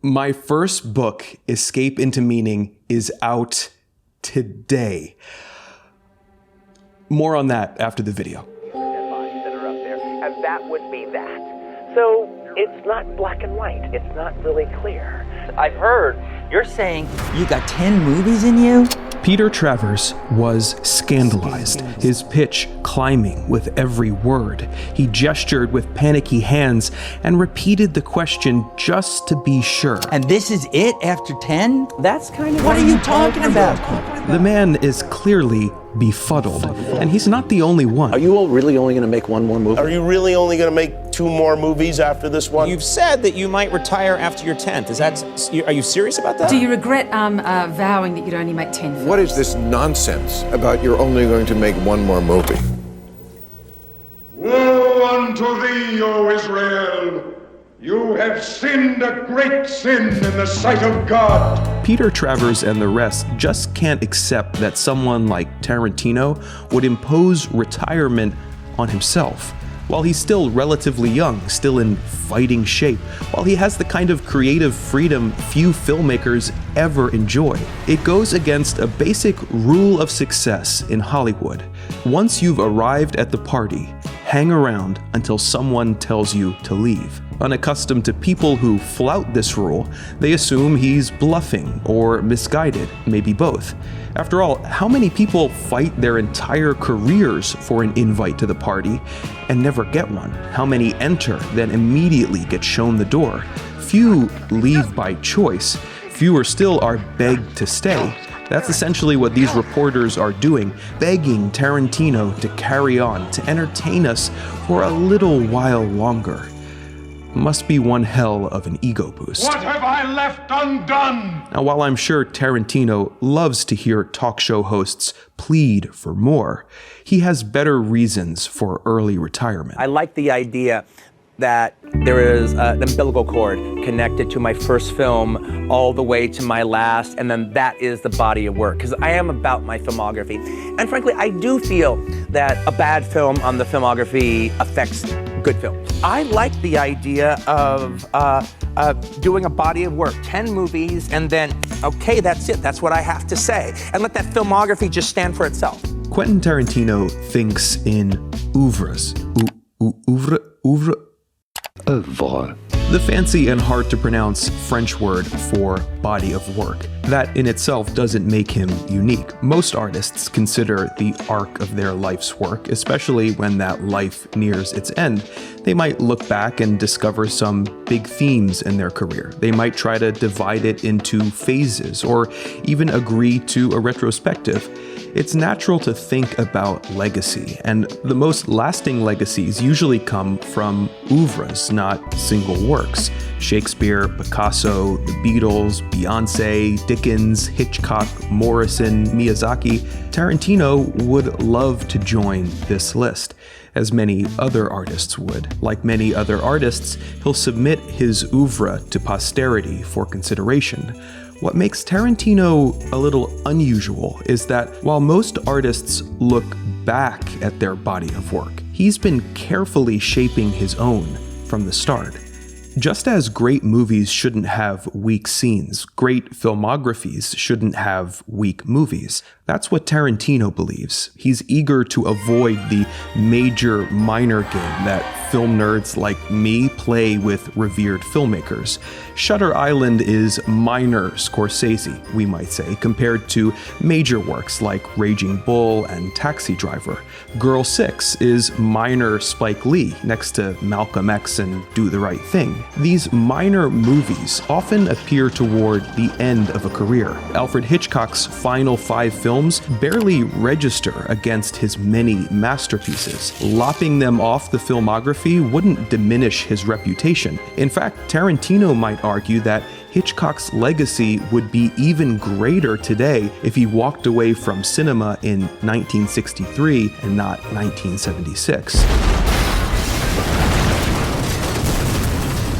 My first book, Escape into Meaning, is out today. More on that after the video. That are up there, and that would be that. So it's not black and white. It's not really clear. I've heard you're saying you got 10 movies in you? Peter Travers was scandalized, his pitch climbing with every word. He gestured with panicky hands and repeated the question just to be sure. And this is it after 10? That's kind of what are you talking about? The man is clearly befuddled, and he's not the only one. Are you all really only going to make one more movie? Are you really only going to make 2 more movies after this one? You've said that you might retire after your 10th. Are you serious about that? Do you regret vowing that you'd only make 10 films? What is this nonsense about you're only going to make one more movie? Woe unto thee, O Israel! You have sinned a great sin in the sight of God. Peter Travers and the rest just can't accept that someone like Tarantino would impose retirement on himself. While he's still relatively young, still in fighting shape, while he has the kind of creative freedom few filmmakers ever enjoy. It goes against a basic rule of success in Hollywood. Once you've arrived at the party, hang around until someone tells you to leave. Unaccustomed to people who flout this rule, they assume he's bluffing or misguided, maybe both. After all, how many people fight their entire careers for an invite to the party and never get one? How many enter, then immediately get shown the door? Few leave by choice. Fewer still are begged to stay. That's essentially what these reporters are doing, begging Tarantino to carry on, to entertain us for a little while longer. Must be one hell of an ego boost. What have I left undone? Now, while I'm sure Tarantino loves to hear talk show hosts plead for more, he has better reasons for early retirement. I like the idea that there is an umbilical cord connected to my first film all the way to my last, and then that is the body of work, because I am about my filmography. And frankly, I do feel that a bad film on the filmography affects good films. I like the idea of doing a body of work, 10 movies, and then, okay, that's it, that's what I have to say, and let that filmography just stand for itself. Quentin Tarantino thinks in oeuvres. Oeuvre. The fancy and hard to pronounce French word for body of work. That in itself doesn't make him unique. Most artists consider the arc of their life's work, especially when that life nears its end. They might look back and discover some big themes in their career. They might try to divide it into phases or even agree to a retrospective. It's natural to think about legacy, and the most lasting legacies usually come from oeuvres, not single works. Shakespeare, Picasso, the Beatles, Beyonce, Dickens, Hitchcock, Morrison, Miyazaki. Tarantino would love to join this list, as many other artists would. Like many other artists, he'll submit his oeuvre to posterity for consideration. What makes Tarantino a little unusual is that while most artists look back at their body of work, he's been carefully shaping his own from the start. Just as great movies shouldn't have weak scenes, great filmographies shouldn't have weak movies. That's what Tarantino believes. He's eager to avoid the major-minor game that film nerds like me play with revered filmmakers. Shutter Island is minor Scorsese, we might say, compared to major works like Raging Bull and Taxi Driver. Girl 6 is minor Spike Lee, next to Malcolm X and Do the Right Thing. These minor movies often appear toward the end of a career. Alfred Hitchcock's final 5 films barely register against his many masterpieces. Lopping them off the filmography wouldn't diminish his reputation. In fact, Tarantino might argue that Hitchcock's legacy would be even greater today if he walked away from cinema in 1963 and not 1976.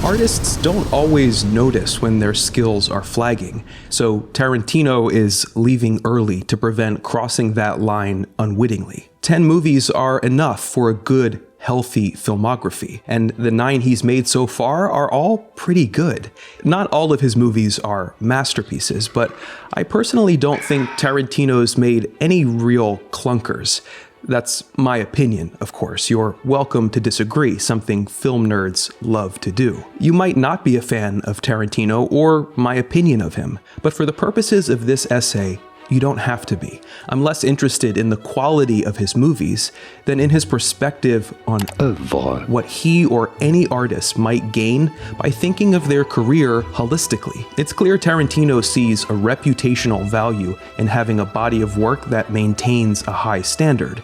Artists don't always notice when their skills are flagging, so Tarantino is leaving early to prevent crossing that line unwittingly. 10 movies are enough for a good, healthy filmography, and the 9 he's made so far are all pretty good. Not all of his movies are masterpieces, but I personally don't think Tarantino's made any real clunkers. That's my opinion, of course. You're welcome to disagree, something film nerds love to do. You might not be a fan of Tarantino or my opinion of him, but for the purposes of this essay, you don't have to be. I'm less interested in the quality of his movies than in his perspective on what he or any artist might gain by thinking of their career holistically. It's clear Tarantino sees a reputational value in having a body of work that maintains a high standard.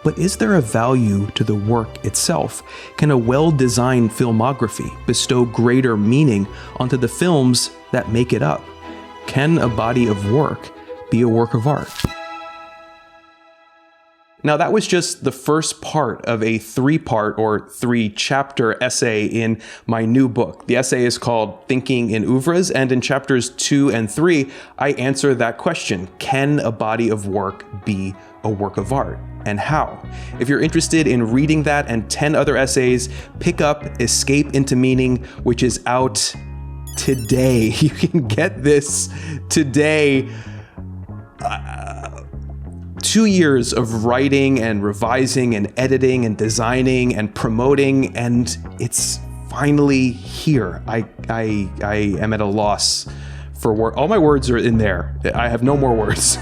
But is there a value to the work itself? Can a well-designed filmography bestow greater meaning onto the films that make it up? Can a body of work be a work of art? Now, that was just the first part of a 3-part or 3-chapter essay in my new book. The essay is called Thinking in Oeuvres, and in chapters 2 and 3, I answer that question: can a body of work be a work of art, and how? If you're interested in reading that and 10 other essays, pick up Escape into Meaning, which is out today. You can get this today. 2 years of writing and revising and editing and designing and promoting, and it's finally here. I am at a loss for word. All my words are in there. I have no more words.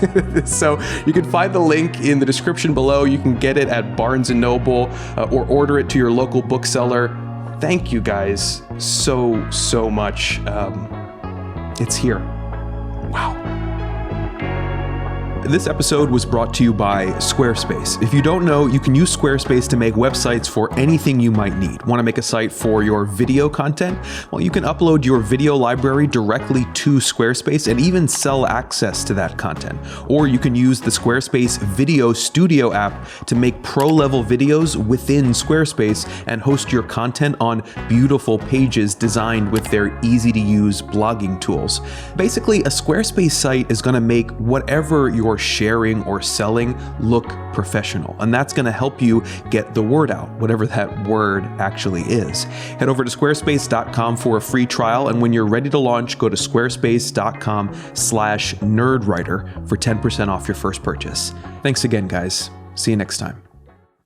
So you can find the link in the description below. You can get it at Barnes & Noble or order it to your local bookseller. Thank you guys so much. It's here. Wow. This episode was brought to you by Squarespace. If you don't know, you can use Squarespace to make websites for anything you might need. Want to make a site for your video content? Well, you can upload your video library directly to Squarespace and even sell access to that content. Or you can use the Squarespace Video Studio app to make pro-level videos within Squarespace and host your content on beautiful pages designed with their easy-to-use blogging tools. Basically, a Squarespace site is going to make whatever you're sharing or selling look professional, and that's going to help you get the word out, whatever that word actually is. Head over to squarespace.com for a free trial, and when you're ready to launch, go to squarespace.com/nerdwriter for 10% off your first purchase. Thanks again, guys. See you next time.